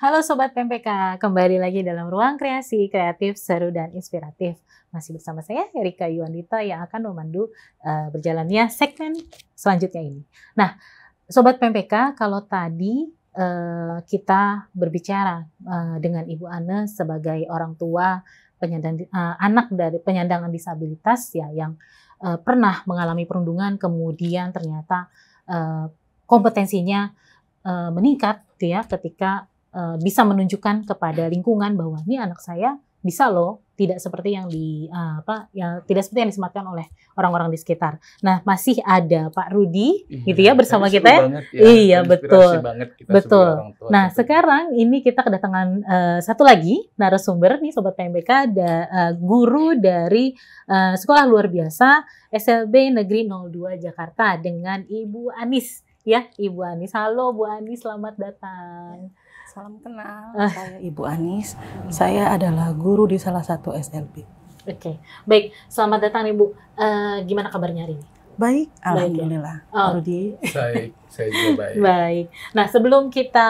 Halo Sobat PMPK, kembali lagi dalam Ruang Kreasi Kreatif, Seru, dan Inspiratif. Masih bersama saya, Erika Yuandita, yang akan memandu berjalannya segmen selanjutnya ini. Nah, Sobat PMPK, kalau tadi kita berbicara dengan Ibu Ane sebagai orang tua anak dari penyandang disabilitas ya, yang pernah mengalami perundungan, kemudian ternyata kompetensinya meningkat ya, ketika bisa menunjukkan kepada lingkungan bahwa ini anak saya bisa loh, tidak seperti yang tidak seperti yang disematkan oleh orang-orang di sekitar. Nah, masih ada Pak Rudi gitu ya bersama kita ya. Iya, betul. Betul. Nah, sekarang ini kita kedatangan satu lagi narasumber nih Sobat PMBK, ada guru dari Sekolah Luar Biasa SLB Negeri 02 Jakarta dengan Ibu Anis. Ya, Ibu Anis. Halo Bu Anis, selamat datang. Salam kenal, saya Ibu Anis. Saya adalah guru di salah satu SLB. Oke, baik. Selamat datang Ibu. Gimana kabarnya hari ini? Baik, alhamdulillah. Rudi. Baik, saya juga baik. Baik. Nah, sebelum kita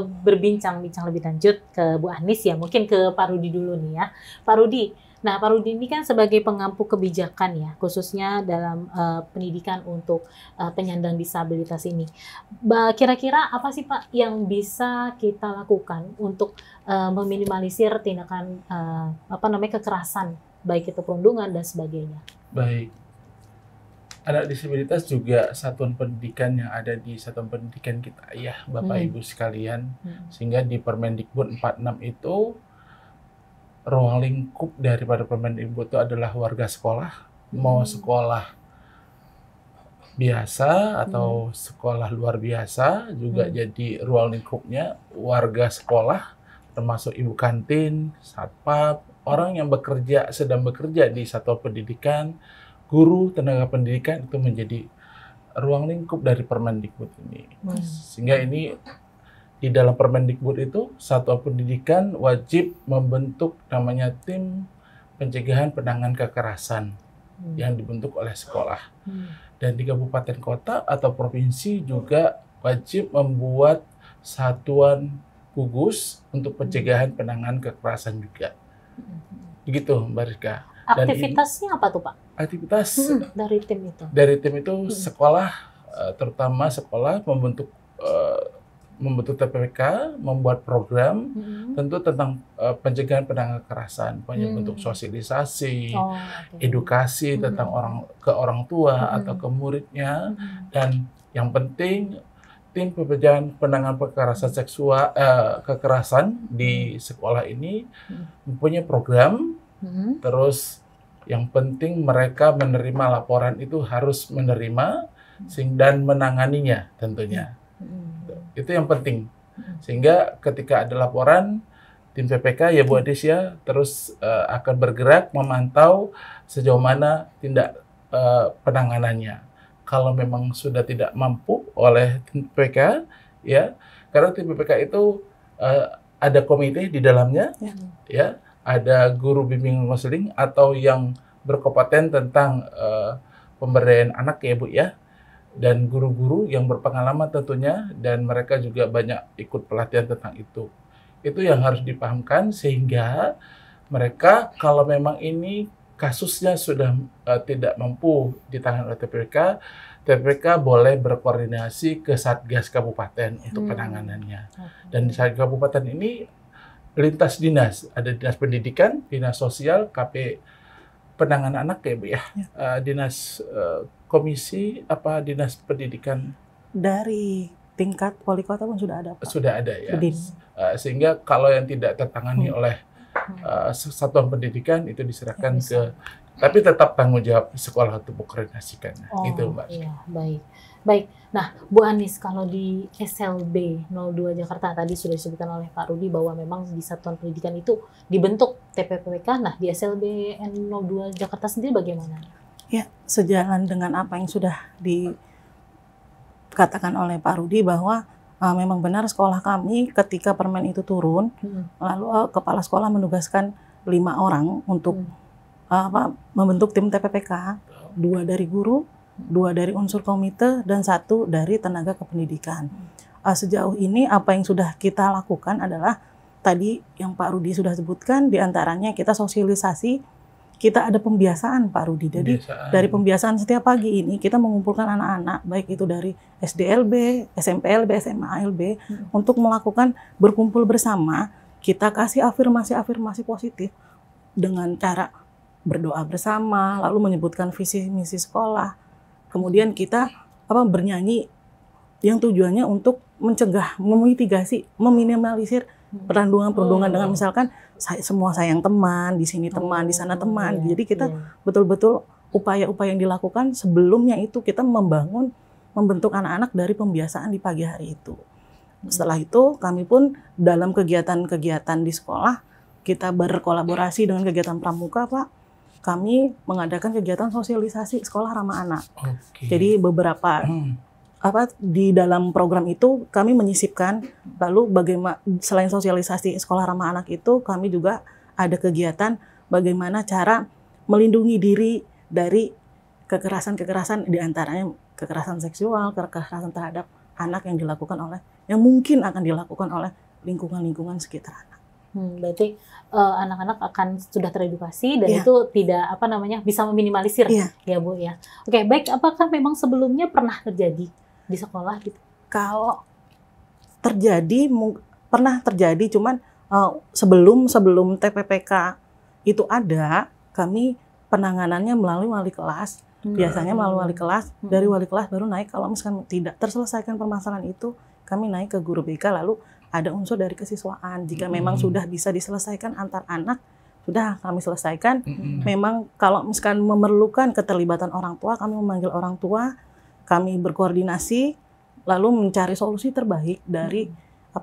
berbincang-bincang lebih lanjut ke Bu Anis ya, mungkin ke Pak Rudi dulu nih ya. Pak Rudi. Nah, Pak Rudi ini kan sebagai pengampu kebijakan ya, khususnya dalam pendidikan untuk penyandang disabilitas ini. Kira-kira apa sih Pak yang bisa kita lakukan untuk meminimalisir tindakan kekerasan, baik itu perundungan dan sebagainya? Baik. Anak disabilitas juga satuan pendidikan yang ada di satuan pendidikan kita ya, Bapak Ibu sekalian. Sehingga di Permendikbud 46 itu ruang lingkup daripada Permendikbud itu adalah warga sekolah, mau sekolah biasa atau sekolah luar biasa juga jadi ruang lingkupnya warga sekolah, termasuk ibu kantin, satpam, orang yang sedang bekerja di satuan pendidikan, guru, tenaga pendidikan, itu menjadi ruang lingkup dari Permendikbud ini. Sehingga ini di dalam Permendikbud itu satuan pendidikan wajib membentuk namanya tim pencegahan penanganan kekerasan yang dibentuk oleh sekolah. Dan di kabupaten kota atau provinsi juga wajib membuat satuan gugus untuk pencegahan penanganan kekerasan juga. Begitu Mbak Rika. Aktivitasnya apa tuh Pak? Aktivitas dari tim itu? Dari tim itu sekolah, terutama sekolah membentuk TPPK, membuat program tentu tentang pencegahan penanganan kekerasan, bentuk sosialisasi, edukasi tentang orang tua atau ke muridnya, dan yang penting tim penanganan kekerasan di sekolah ini mempunyai program, terus yang penting mereka menerima laporan itu harus menerima dan menanganinya tentunya. Itu yang penting. Sehingga ketika ada laporan, tim PPK ya Bu Adis ya terus akan bergerak memantau sejauh mana tindak penanganannya. Kalau memang sudah tidak mampu oleh tim PPK ya, karena tim PPK itu ada komite di dalamnya ya, ada guru bimbingan konseling atau yang berkompeten tentang pemberdayaan anak ya Bu ya, dan guru-guru yang berpengalaman tentunya, dan mereka juga banyak ikut pelatihan tentang itu. Itu yang harus dipahamkan sehingga mereka kalau memang ini kasusnya sudah tidak mampu ditangani oleh TPPK boleh berkoordinasi ke Satgas Kabupaten untuk penanganannya. Dan di Satgas Kabupaten ini lintas dinas, ada dinas pendidikan, dinas sosial, KP penanganan anak ya Bu ya, dinas komisi dinas pendidikan dari tingkat wali kota pun sudah ada Pak. Sudah ada ya. Sehingga kalau yang tidak tertangani oleh satuan pendidikan itu diserahkan ke, tapi tetap tanggung jawab sekolah untuk mengkoordinasikan. Gitu Mbak. Iya, baik. Nah, Bu Anis, kalau di SLB 02 Jakarta tadi sudah disebutkan oleh Pak Rudi bahwa memang di satuan pendidikan itu dibentuk TPPK. Nah, di SLB 02 Jakarta sendiri bagaimana? Ya, sejalan dengan apa yang sudah dikatakan oleh Pak Rudi bahwa memang benar sekolah kami ketika permen itu turun, lalu kepala sekolah menugaskan 5 orang untuk membentuk tim TPPK, 2 dari guru, 2 dari unsur komite, dan 1 dari tenaga kependidikan. sejauh ini apa yang sudah kita lakukan adalah tadi yang Pak Rudi sudah sebutkan, diantaranya kita sosialisasi. Kita ada pembiasaan Pak Rudi, jadi dari pembiasaan setiap pagi ini kita mengumpulkan anak-anak, baik itu dari SDLB, SMPLB, SMALB, untuk melakukan berkumpul bersama, kita kasih afirmasi-afirmasi positif dengan cara berdoa bersama, lalu menyebutkan visi misi sekolah, kemudian kita bernyanyi yang tujuannya untuk mencegah, memitigasi, meminimalisir perundungan-perundungan dengan misalkan semua sayang teman, di sini teman, di sana teman. Jadi kita betul-betul upaya-upaya yang dilakukan sebelumnya itu kita membentuk anak-anak dari pembiasaan di pagi hari itu. Setelah itu kami pun dalam kegiatan-kegiatan di sekolah kita berkolaborasi dengan kegiatan pramuka, Pak. Kami mengadakan kegiatan sosialisasi sekolah ramah anak. Jadi beberapa di dalam program itu kami menyisipkan, lalu bagaimana selain sosialisasi sekolah ramah anak itu kami juga ada kegiatan bagaimana cara melindungi diri dari kekerasan-kekerasan, diantaranya kekerasan seksual, kekerasan terhadap anak yang mungkin akan dilakukan oleh lingkungan-lingkungan sekitar anak. Berarti anak-anak akan sudah teredukasi dan itu tidak bisa meminimalisir ya Bu ya. Oke, baik, apakah memang sebelumnya pernah terjadi di sekolah gitu? Kalau terjadi pernah terjadi, cuman sebelum TPPK itu ada, kami penanganannya melalui wali kelas. Biasanya melalui wali kelas, dari wali kelas baru naik kalau misalkan tidak terselesaikan permasalahan itu, kami naik ke guru BK, lalu ada unsur dari kesiswaan. Jika memang sudah bisa diselesaikan antar anak, sudah kami selesaikan. Memang kalau misalkan memerlukan keterlibatan orang tua, kami memanggil orang tua, kami berkoordinasi, lalu mencari solusi terbaik dari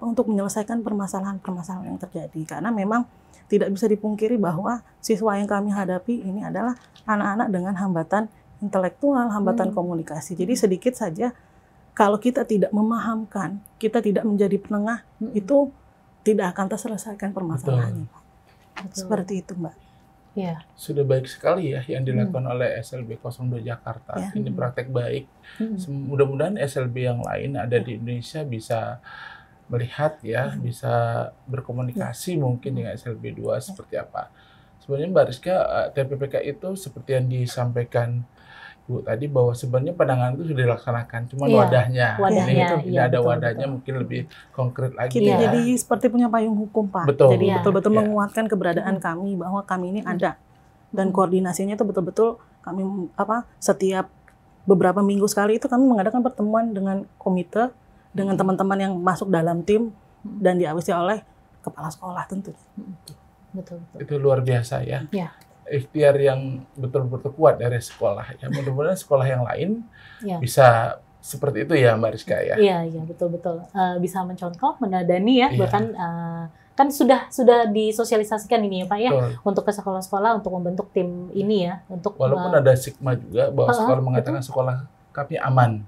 untuk menyelesaikan permasalahan-permasalahan yang terjadi. Karena memang tidak bisa dipungkiri bahwa siswa yang kami hadapi ini adalah anak-anak dengan hambatan intelektual, hambatan komunikasi. Jadi sedikit saja kalau kita tidak memahamkan, kita tidak menjadi penengah, itu tidak akan terselesaikan permasalahannya, Pak. Seperti itu, Mbak. Ya. Sudah baik sekali ya yang dilakukan oleh SLB 02 Jakarta. Ini praktek baik. Mudah-mudahan SLB yang lain ada di Indonesia bisa melihat ya, bisa berkomunikasi mungkin dengan SLB 2 seperti apa. Sebenarnya Mbak Rizka, TPPK itu seperti yang disampaikan Bu tadi bahwa sebenarnya penanganan itu sudah dilaksanakan, cuma wadahnya ini ada wadahnya betul. Mungkin lebih konkret lagi. Kita jadi seperti punya payung hukum, Pak. Jadi betul-betul menguatkan keberadaan kami bahwa kami ini ada, dan koordinasinya itu betul-betul kami setiap beberapa minggu sekali itu kami mengadakan pertemuan dengan komite, dengan teman-teman yang masuk dalam tim dan diawasi oleh kepala sekolah tentu. Betul. Itu luar biasa ya. Ikhtiar yang betul-betul kuat dari sekolah. Ya, mudah-mudahan sekolah yang lain bisa seperti itu ya, Mbak Rizka ya. Iya, betul-betul. Bisa mencontoh, menadani ya, bahkan kan sudah disosialisasikan ini ya Pak ya, untuk ke sekolah-sekolah untuk membentuk tim ini ya, untuk walaupun ada stigma juga bahwa sekolah mengatakan sekolah kami aman.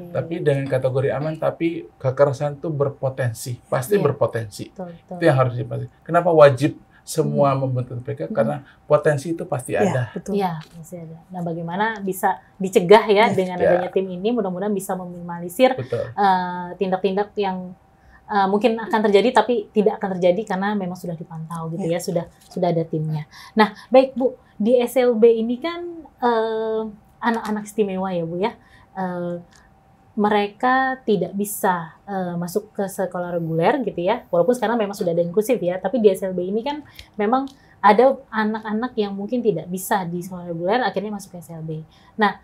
Tapi dengan kategori aman, tapi kekerasan itu berpotensi, pasti berpotensi. Itu yang harus dipastikan. Kenapa wajib semua membentuk TPPK? Karena potensi itu pasti ada. Iya, pasti ada. Nah, bagaimana bisa dicegah ya dengan adanya tim ini, mudah-mudahan bisa meminimalisir tindak-tindak yang mungkin akan terjadi tapi tidak akan terjadi karena memang sudah dipantau gitu ya, sudah ada timnya. Nah, baik Bu, di SLB ini kan anak-anak istimewa ya Bu ya. Mereka tidak bisa masuk ke sekolah reguler gitu ya, walaupun sekarang memang sudah ada inklusif ya, tapi di SLB ini kan memang ada anak-anak yang mungkin tidak bisa di sekolah reguler akhirnya masuk ke SLB. Nah,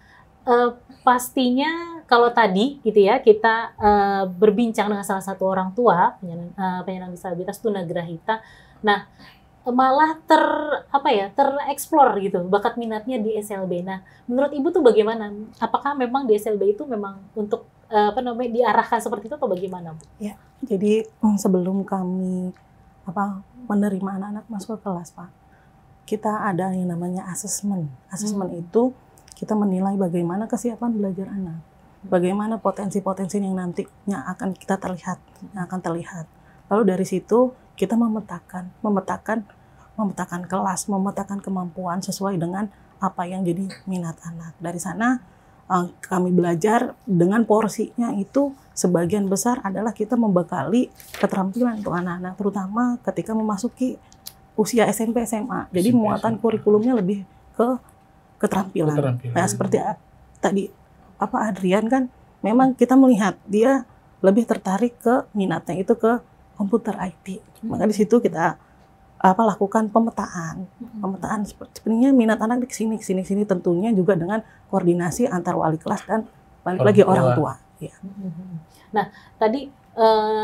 pastinya kalau tadi gitu ya kita berbincang dengan salah satu orang tua penyandang disabilitas tunagrahita, nah malah tereksplor gitu bakat minatnya di SLB. Nah, menurut Ibu tuh bagaimana? Apakah memang di SLB itu memang untuk diarahkan seperti itu atau bagaimana, Bu? Ya, jadi sebelum kami menerima anak-anak masuk ke kelas, Pak, kita ada yang namanya asesmen. Asesmen itu kita menilai bagaimana kesiapan belajar anak, bagaimana potensi-potensi yang nantinya akan kita terlihat. Lalu dari situ kita memetakan kelas, memetakan kemampuan sesuai dengan apa yang jadi minat anak. Dari sana kami belajar dengan porsinya itu sebagian besar adalah kita membekali keterampilan untuk anak-anak, terutama ketika memasuki usia SMP SMA. Jadi muatan kurikulumnya lebih ke keterampilan. Nah, seperti tadi Adrian kan, memang kita melihat dia lebih tertarik ke minatnya itu ke komputer IT. Maka di situ kita lakukan pemetaan sepertinya minat anak di sini tentunya juga dengan koordinasi antar wali kelas dan balik lagi orang tua. Ya. Nah, tadi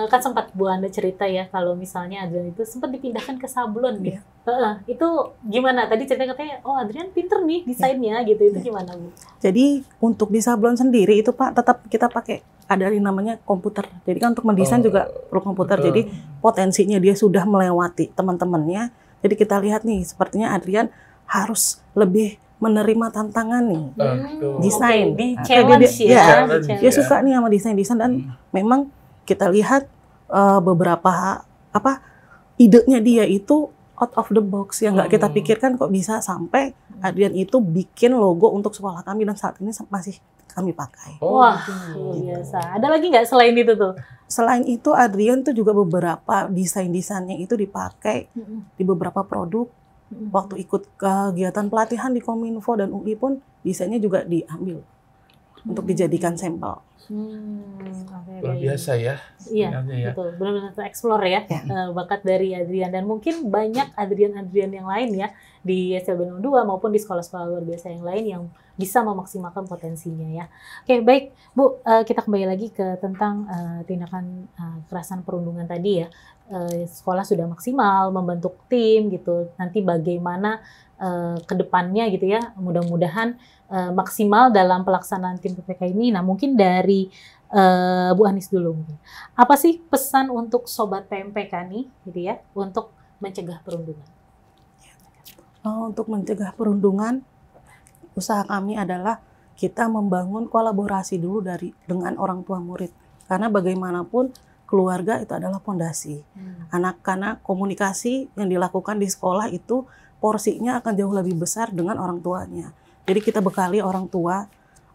kan sempat Bu Anda cerita ya kalau misalnya Adrian itu sempat dipindahkan ke sablon gitu. Itu gimana? Tadi cerita katanya, oh Adrian pinter nih desainnya gitu. Itu gimana Bu? Jadi untuk di sablon sendiri itu Pak tetap kita pakai ada yang namanya komputer. Jadi kan untuk mendesain juga perlu komputer. Jadi potensinya dia sudah melewati teman-temannya. Jadi kita lihat nih, sepertinya Adrian harus lebih menerima tantangan nih. Desain. Di challenge ya. Dia suka nih sama desain dan memang kita lihat beberapa idenya dia itu out of the box yang nggak kita pikirkan kok bisa sampai Adrian itu bikin logo untuk sekolah kami dan saat ini masih kami pakai. Wah, biasa. Ada lagi nggak selain itu tuh? Selain itu Adrian tuh juga beberapa desainnya itu dipakai di beberapa produk. Waktu ikut kegiatan pelatihan di Kominfo dan UI pun desainnya juga diambil untuk dijadikan sampel. Luar biasa ya. Iya, betul. Benar-benar explore ya bakat dari Adrian, dan mungkin banyak Adrian yang lain ya di SLB 02 maupun di sekolah-sekolah luar biasa yang lain yang bisa memaksimalkan potensinya ya. Oke, baik Bu, kita kembali lagi ke tentang tindakan kekerasan perundungan tadi ya. Sekolah sudah maksimal membentuk tim gitu. Nanti bagaimana ke depannya gitu ya. Mudah-mudahan maksimal dalam pelaksanaan tim PPK ini. Nah, mungkin dari Bu Anis dulu mungkin. Apa sih pesan untuk sobat PMPK nih gitu ya untuk mencegah perundungan? Untuk mencegah perundungan, usaha kami adalah kita membangun kolaborasi dulu dengan orang tua murid. Karena bagaimanapun keluarga itu adalah fondasi. Anak-anak komunikasi yang dilakukan di sekolah itu porsinya akan jauh lebih besar dengan orang tuanya. Jadi kita bekali orang tua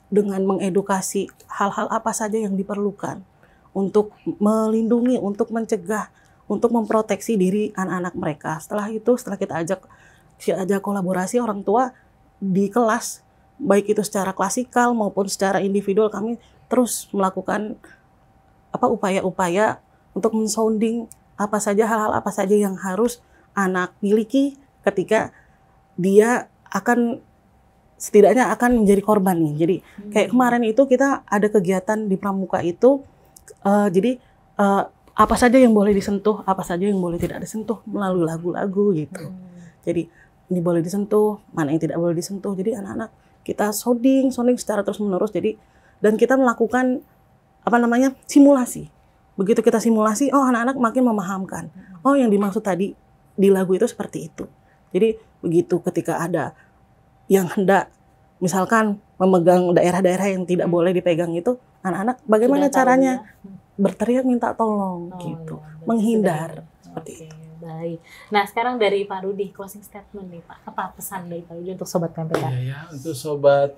dengan mengedukasi hal-hal apa saja yang diperlukan untuk melindungi, untuk mencegah, untuk memproteksi diri anak-anak mereka. Setelah itu, setelah kita ajak kolaborasi orang tua di kelas, baik itu secara klasikal maupun secara individual, kami terus melakukan upaya-upaya untuk men-sounding hal-hal apa saja yang harus anak miliki ketika dia setidaknya akan menjadi korban nih. Jadi kayak kemarin itu kita ada kegiatan di Pramuka itu, apa saja yang boleh disentuh, apa saja yang boleh tidak disentuh melalui lagu-lagu gitu. Jadi ini boleh disentuh, mana yang tidak boleh disentuh. Jadi anak-anak kita sounding secara terus-menerus. Jadi dan kita melakukan simulasi. Begitu kita simulasi, anak-anak makin memahamkan. Oh, yang dimaksud tadi di lagu itu seperti itu. Jadi begitu ketika ada yang hendak misalkan memegang daerah-daerah yang tidak boleh dipegang itu, anak-anak bagaimana caranya berteriak minta tolong gitu, menghindar seperti itu. Baik. Nah, sekarang dari Pak Rudi, closing statement nih Pak. Apa pesan dari Pak Rudi untuk sobat PMPK? Iya, untuk sobat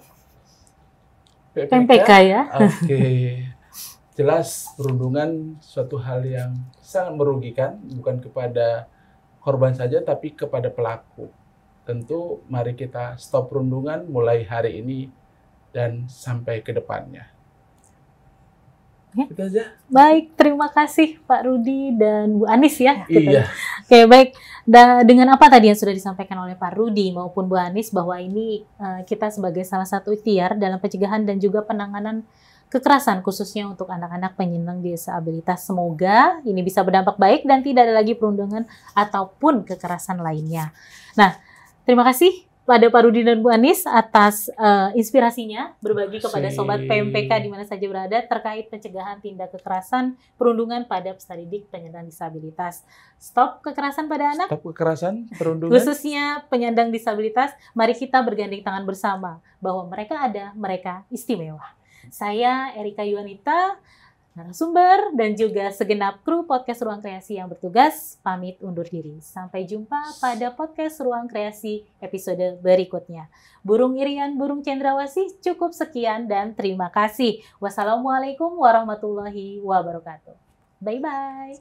PMPK ya. Oke. Jelas perundungan suatu hal yang sangat merugikan, bukan kepada korban saja tapi kepada pelaku. Tentu mari kita stop perundungan mulai hari ini dan sampai ke depannya. Itu aja. Baik, terima kasih Pak Rudi dan Bu Anis ya. Iya. Oke, baik. Dengan apa tadi yang sudah disampaikan oleh Pak Rudi maupun Bu Anis, bahwa ini kita sebagai salah satu ikhtiar dalam pencegahan dan juga penanganan kekerasan khususnya untuk anak-anak penyandang disabilitas. Semoga ini bisa berdampak baik dan tidak ada lagi perundungan ataupun kekerasan lainnya. Nah, terima kasih pada Pak Rudi dan Bu Anis atas inspirasinya berbagi kepada sobat PMPK di mana saja berada terkait pencegahan tindak kekerasan perundungan pada peserta didik penyandang disabilitas. Stop kekerasan pada anak. Stop kekerasan perundungan. Khususnya penyandang disabilitas. Mari kita bergandeng tangan bersama bahwa mereka ada, mereka istimewa. Saya Erika Yuanita narasumber dan juga segenap kru podcast Ruang Kreasi yang bertugas pamit undur diri. Sampai jumpa pada podcast Ruang Kreasi episode berikutnya. Burung Irian, burung cendrawasih, cukup sekian dan terima kasih. Wassalamualaikum warahmatullahi wabarakatuh. Bye-bye.